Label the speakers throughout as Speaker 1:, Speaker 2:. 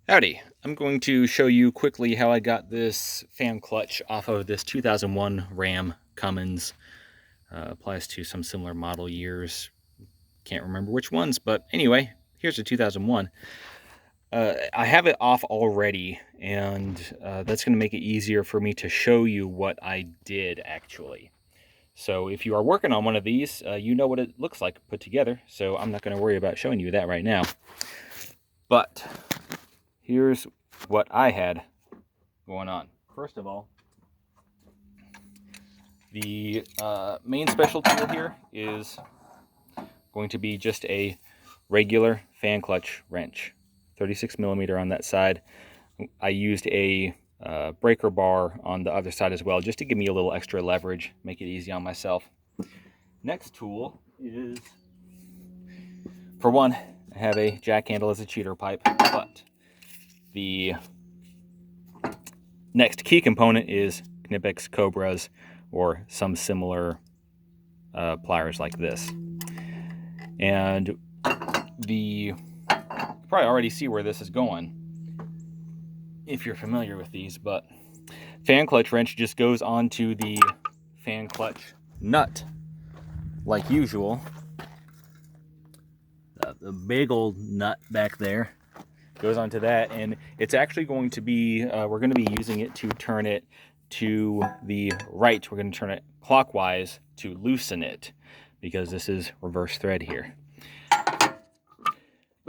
Speaker 1: Howdy, I'm going to show you quickly how I got this fan clutch off of this 2001 Ram Cummins. Applies to some similar model years. Can't remember which ones, but anyway, here's a 2001. I have it off already, and that's going to make it easier for me to show you what I did actually. So if you are working on one of these, you know what it looks like put together, so I'm not going to worry about showing you that right now. But here's what I had going on. First of all, the main special tool here is going to be just a regular fan clutch wrench, 36 millimeter on that side. I used a breaker bar on the other side as well, just to give me a little extra leverage, make it easy on myself. Next tool is, for one, I have a jack handle as a cheater pipe, but the next key component is Knipex Cobras or some similar pliers like this. And you probably already see where this is going if you're familiar with these, but fan clutch wrench just goes onto the fan clutch nut like usual. The big old nut back there goes onto that, and it's actually going to be, we're going to be using it to turn it to the right. We're going to turn it clockwise to loosen it, because this is reverse thread here.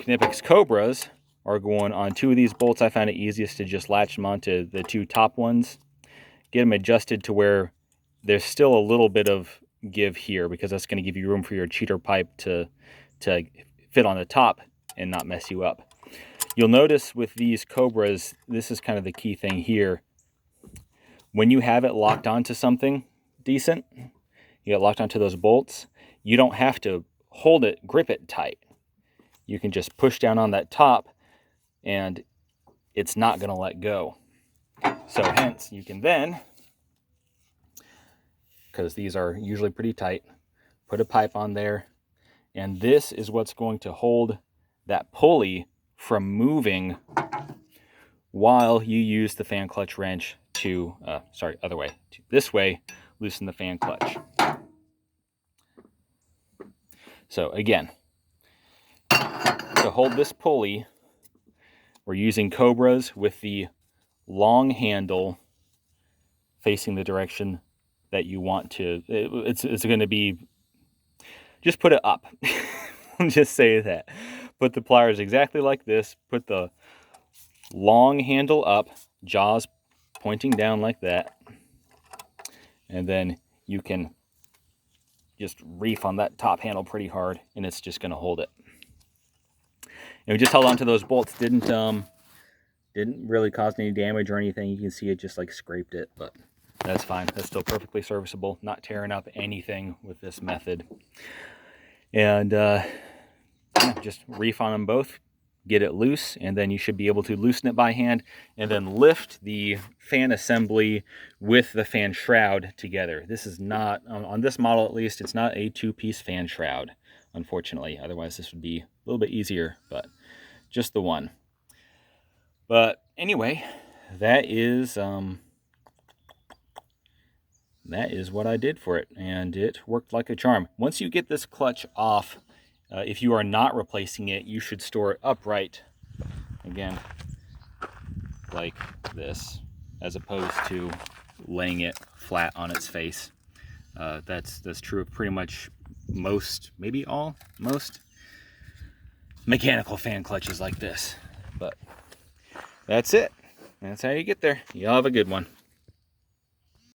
Speaker 1: Knipex Cobras are going on two of these bolts. I found it easiest to just latch them onto the two top ones, get them adjusted to where there's still a little bit of give here, because that's going to give you room for your cheater pipe to fit on the top and not mess you up. You'll notice with these Cobras, this is kind of the key thing here. When you have it locked onto something decent, you get locked onto those bolts, you don't have to hold it, grip it tight. You can just push down on that top and it's not going to let go. So hence you can then, because these are usually pretty tight, put a pipe on there, and this is what's going to hold that pulley from moving while you use the fan clutch wrench to, other way, to this way, loosen the fan clutch. So again, to hold this pulley, we're using Cobras with the long handle facing the direction that you want to. It's going to be, just put it up. Just say that. Put the pliers exactly like this. Put the long handle up, jaws pointing down like that. And then you can just reef on that top handle pretty hard, and it's just going to hold it. And we just held onto those bolts. Didn't really cause any damage or anything. You can see it just like scraped it, but that's fine. That's still perfectly serviceable. Not tearing up anything with this method. And just reef on them both, get it loose, and then you should be able to loosen it by hand and then lift the fan assembly with the fan shroud together. This is not, on this model at least, it's not a two-piece fan shroud, unfortunately. Otherwise this would be a little bit easier, but just the one. But anyway, that is what I did for it, and it worked like a charm. Once you get this clutch off, if you are not replacing it, you should store it upright, again, like this, as opposed to laying it flat on its face. That's true of pretty much most, maybe all, most mechanical fan clutches like this. But that's it. That's how you get there. Y'all have a good one.